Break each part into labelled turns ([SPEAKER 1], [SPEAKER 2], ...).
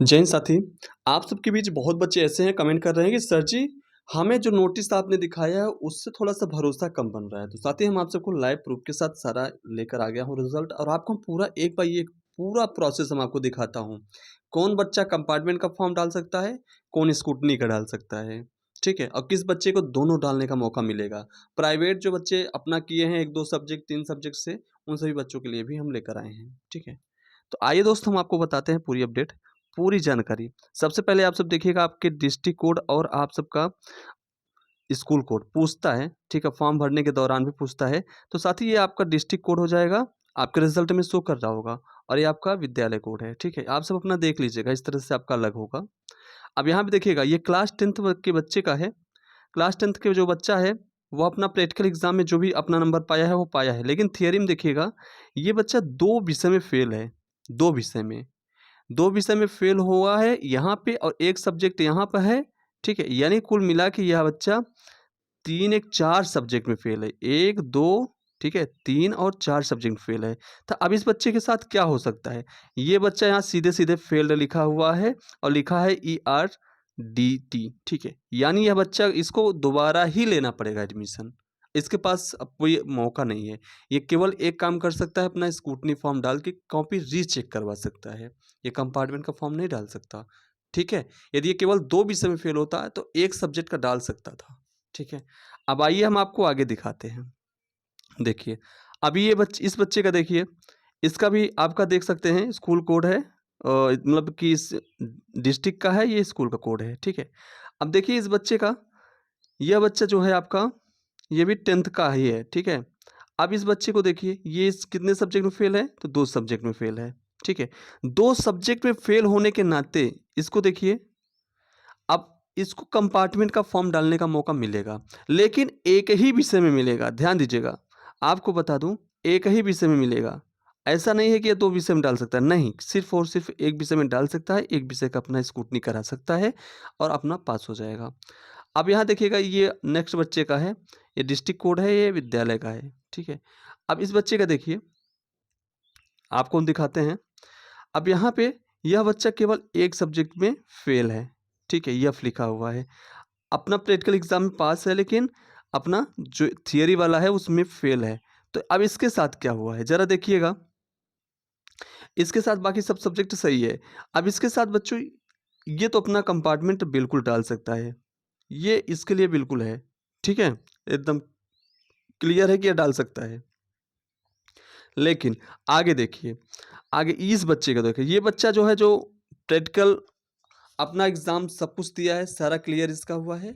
[SPEAKER 1] जय हिंद साथी। आप सबके बीच बहुत बच्चे ऐसे हैं कमेंट कर रहे हैं कि सर जी, हमें जो नोटिस आपने दिखाया है उससे थोड़ा-सा भरोसा कम बन रहा है। तो साथी हम आप सबको लाइव प्रूफ के साथ सारा लेकर आ गया हूँ रिज़ल्ट और आपको हम पूरा एक बाय एक पूरा प्रोसेस हम आपको दिखाता हूँ। कौन बच्चा कंपार्टमेंट का फॉर्म डाल सकता है, कौन स्कूटनी का डाल सकता है, ठीक है? और किस बच्चे को दोनों डालने का मौका मिलेगा। प्राइवेट जो बच्चे अपना किए हैं 1-2 सब्जेक्ट 3 सब्जेक्ट से, उन सभी बच्चों के लिए भी हम लेकर आए हैं, ठीक है? तो आइए दोस्त हम आपको बताते हैं पूरी अपडेट, पूरी जानकारी। सबसे पहले आप सब देखिएगा आपके डिस्ट्रिक्ट कोड और आप सबका स्कूल कोड पूछता है, ठीक है? फॉर्म भरने के दौरान भी पूछता है। तो साथ ही ये आपका डिस्ट्रिक्ट कोड हो जाएगा, आपके रिज़ल्ट में शो कर रहा होगा और ये आपका विद्यालय कोड है, ठीक है? आप सब अपना देख लीजिएगा, इस तरह से आपका अलग होगा। अब यहाँ पे देखिएगा ये क्लास 10th के बच्चे का है। क्लास 10th के जो बच्चा है, वो अपना प्रैक्टिकल एग्ज़ाम में जो भी अपना नंबर पाया है, वो पाया है। लेकिन थियरी में देखिएगा, ये बच्चा 2 विषय में फ़ेल है, 2 विषय में। 2 विषय में फ़ेल हुआ है यहाँ पे और 1 सब्जेक्ट यहाँ पे है, ठीक है? यानी कुल मिला के यह बच्चा 3 एक 4 सब्जेक्ट में फ़ेल है। 1, 2 ठीक है? 3 और 4 सब्जेक्ट में फ़ेल है। तो अब इस बच्चे के साथ क्या हो सकता है? ये बच्चा यहाँ सीधे-सीधे फ़ेल्ड लिखा हुआ है और लिखा है ERDT ठीक है? यानी यह बच्चा इसको दोबारा ही लेना पड़ेगा एडमिशन। इसके पास अब कोई मौका नहीं है। ये केवल एक काम कर सकता है अपना स्कूटनी फॉर्म डाल के कॉपी रीचेक करवा सकता है। ये कंपार्टमेंट का फॉर्म नहीं डाल सकता, ठीक है? यदि ये केवल 2 विषय में फ़ेल होता है तो 1 सब्जेक्ट का डाल सकता था, ठीक है? अब आइए हम आपको आगे दिखाते हैं। देखिए, अभी ये इस बच्चे का देखिए, इसका भी आपका देख सकते हैं स्कूल कोड है मतलब कि इस डिस्ट्रिक्ट का है, ये स्कूल का कोड है, ठीक है? अब देखिए इस बच्चे का, यह बच्चा जो है आपका, ये भी 10th का ही है, ठीक है? अब इस बच्चे को देखिए, ये इस कितने सब्जेक्ट में फ़ेल है? तो 2 सब्जेक्ट में फ़ेल है, ठीक है? 2 सब्जेक्ट में फ़ेल होने के नाते इसको देखिए, अब इसको कंपार्टमेंट का फॉर्म डालने का मौका मिलेगा, लेकिन एक ही विषय में मिलेगा, ध्यान दीजिएगा। आपको बता दूँ, एक ही विषय में मिलेगा। ऐसा नहीं है कि ये 2 विषय में डाल सकता है, नहीं, सिर्फ़ और सिर्फ़ एक विषय में डाल सकता है, एक विषय का अपना स्क्रूटनी करा सकता है और अपना पास हो जाएगा। अब यहाँ देखिएगा ये नेक्स्ट बच्चे का है, ये डिस्ट्रिक्ट कोड है, ये विद्यालय का है, ठीक है? अब इस बच्चे का देखिए, आपको हम दिखाते हैं। अब यहाँ पे यह बच्चा केवल एक सब्जेक्ट में फ़ेल है, ठीक है? एफ लिखा हुआ है। अपना प्रैक्टिकल एग्ज़ाम में पास है लेकिन अपना जो थियरी वाला है उसमें फ़ेल है। तो अब इसके साथ क्या हुआ है? ज़रा देखिएगा। इसके साथ बाकी सब सब्जेक्ट सही है। अब इसके साथ बच्चों ये तो अपना कंपार्टमेंट बिल्कुल डाल सकता है। ये इसके लिए बिल्कुल है, ठीक है? एकदम क्लियर है कि ये डाल सकता है। लेकिन आगे देखिए, आगे इस बच्चे का देखिए, ये बच्चा जो है जो प्रैक्टिकल अपना एग्ज़ाम सब कुछ दिया है, सारा क्लियर इसका हुआ है।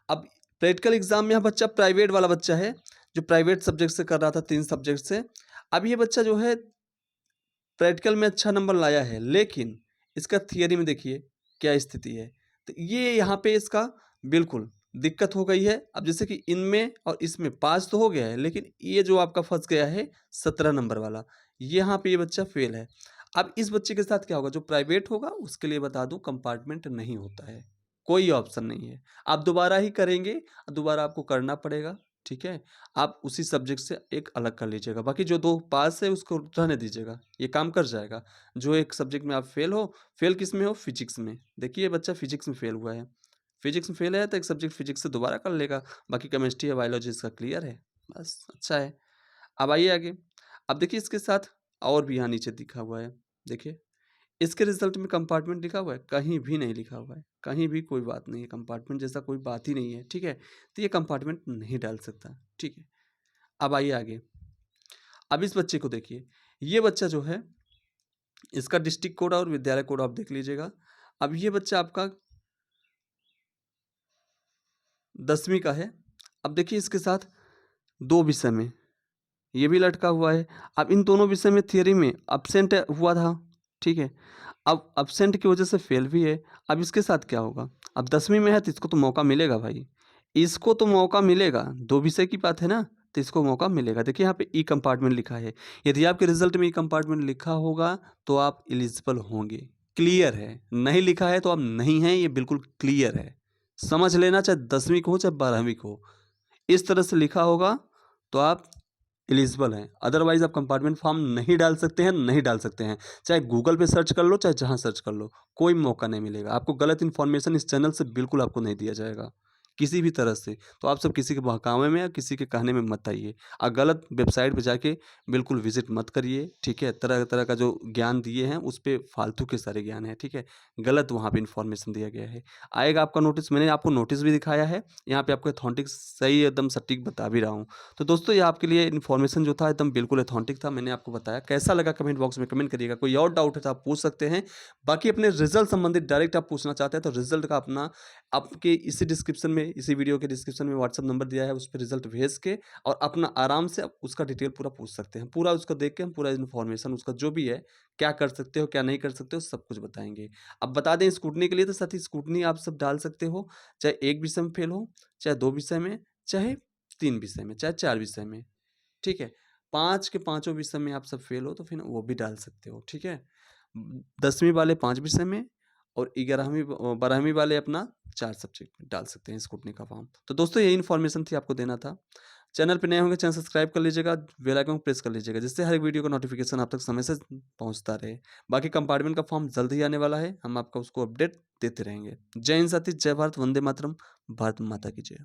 [SPEAKER 1] अब प्रैक्टिकल एग्ज़ाम में यह बच्चा प्राइवेट वाला बच्चा है, जो प्राइवेट सब्जेक्ट से कर रहा था 3 सब्जेक्ट से। अब ये बच्चा जो है प्रैक्टिकल में अच्छा नंबर लाया है, लेकिन इसका थियरी में देखिए क्या स्थिति है। तो ये यहाँ पे इसका बिल्कुल दिक्कत हो गई है। अब जैसे कि इनमें और इसमें पास तो हो गया है, लेकिन ये जो आपका फँस गया है 17 नंबर वाला, यहाँ पे ये बच्चा फ़ेल है। अब इस बच्चे के साथ क्या होगा? जो प्राइवेट होगा उसके लिए बता दूँ कंपार्टमेंट नहीं होता है, कोई ऑप्शन नहीं है। आप दोबारा ही करेंगे, दोबारा आपको करना पड़ेगा, ठीक है? आप उसी सब्जेक्ट से एक अलग कर लीजिएगा। बाकी जो 2 पास है उसको रहने दीजिएगा, ये काम कर जाएगा। जो एक सब्जेक्ट में आप फ़ेल हो, फ़ेल किस में हो? फ़िज़िक्स में। देखिए ये बच्चा फ़िज़िक्स में फ़ेल हुआ है। फ़िज़िक्स में फ़ेल है तो एक सब्जेक्ट फ़िज़िक्स से दोबारा कर लेगा, बाकी केमिस्ट्री या बायोलॉजी इसका क्लियर है। बस अच्छा है। अब आइए आगे। अब देखिए इसके साथ और भी यहाँ नीचे लिखा हुआ है, देखिए। इसके रिज़ल्ट में कंपार्टमेंट लिखा हुआ है? कहीं भी नहीं लिखा हुआ है, कहीं भी कोई बात नहीं है, कंपार्टमेंट जैसा कोई बात ही नहीं है, ठीक है? तो ये कंपार्टमेंट नहीं डाल सकता, ठीक है? अब आइए आगे। अब इस बच्चे को देखिए, ये बच्चा जो है, इसका डिस्ट्रिक्ट कोड और विद्यालय कोड आप देख लीजिएगा। अब ये बच्चा आपका 10वीं का है। अब देखिए इसके साथ 2 विषय में, ये भी लटका हुआ है। अब इन दोनों विषय में थियरी में एब्सेंट हुआ था, ठीक है? अब एब्सेंट की वजह से फ़ेल भी है। अब इसके साथ क्या होगा? अब 10वीं में है तो इसको तो मौका मिलेगा भाई, इसको तो मौका मिलेगा, 2 विषय की बात है ना, तो इसको मौका मिलेगा। देखिए यहाँ पे ई कंपार्टमेंट लिखा है, यदि आपके रिज़ल्ट में ई कंपार्टमेंट लिखा होगा तो आप एलिजिबल होंगे, क्लियर है। नहीं लिखा है तो आप नहीं हैं, ये बिल्कुल क्लियर है। समझ लेना चाहे 10वीं को हो चाहे 12वीं को हो, इस तरह से लिखा होगा तो आप एलिजिबल हैं। अदरवाइज़ आप कंपार्टमेंट फॉर्म नहीं डाल सकते हैं, नहीं डाल सकते हैं। चाहे गूगल पे सर्च कर लो, चाहे जहाँ सर्च कर लो, कोई मौका नहीं मिलेगा। आपको गलत इन्फॉर्मेशन इस चैनल से बिल्कुल आपको नहीं दिया जाएगा, किसी भी तरह से। तो आप सब किसी के बहकावे में या किसी के कहने में मत आइए। गलत वेबसाइट पे जाके बिल्कुल विज़िट मत करिए, ठीक है? तरह-तरह का जो ज्ञान दिए हैं, उस पे फालतू के सारे ज्ञान हैं, ठीक है? गलत वहाँ पे इन्फॉर्मेशन दिया गया है। आएगा आपका नोटिस, मैंने आपको नोटिस भी दिखाया है। यहाँ पे आपको ऑथेंटिक सही एकदम सटीक बता भी रहा हूँ। तो दोस्तों ये आपके लिए इन्फॉर्मेशन जो था एकदम बिल्कुल ऑथेंटिक था, मैंने आपको बताया। कैसा लगा कमेंट बॉक्स में कमेंट करिएगा। कोई और डाउट है तो आप पूछ सकते हैं। बाकी अपने रिज़ल्ट संबंधित डायरेक्ट आप पूछना चाहते हैं तो रिज़ल्ट का अपना आपके इसी डिस्क्रिप्शन में, इसी वीडियो के डिस्क्रिप्शन में व्हाट्सएप नंबर दिया है, उस पे रिज़ल्ट भेज के और अपना आराम से आप उसका डिटेल पूरा पूछ सकते हैं। पूरा उसको देख के हम पूरा इन्फॉर्मेशन उसका जो भी है, क्या कर सकते हो, क्या नहीं कर सकते हो, सब कुछ बताएँगे। अब बता दें स्क्रूटनी के लिए तो साथ ही स्क्रूटनी आप सब डाल सकते हो, चाहे 1 विषय में फेल हो, चाहे 2 विषय में, चाहे 3 विषय में, चाहे 4 विषय में, ठीक है? 5 के पाँचों विषय में आप सब फेल हो तो फिर वो भी डाल सकते हो, ठीक है? 10वीं वाले 5 विषय में और 12वीं वाले अपना 4 सब्जेक्ट में डाल सकते हैं स्कूटनी का फॉर्म। तो दोस्तों यही इन्फॉर्मेशन थी आपको देना था। चैनल पे नए होंगे चैनल सब्सक्राइब कर लीजिएगा, बेल आइकन को प्रेस कर लीजिएगा जिससे हर एक वीडियो का नोटिफ़िकेशन आप तक समय से पहुँचता रहे। बाकी कंपार्टमेंट का फॉर्म जल्द ही आने वाला है, हम आपको उसको अपडेट देते रहेंगे। जय हिंद साथी, जय भारत, वंदे मातरम, भारत माता की जय।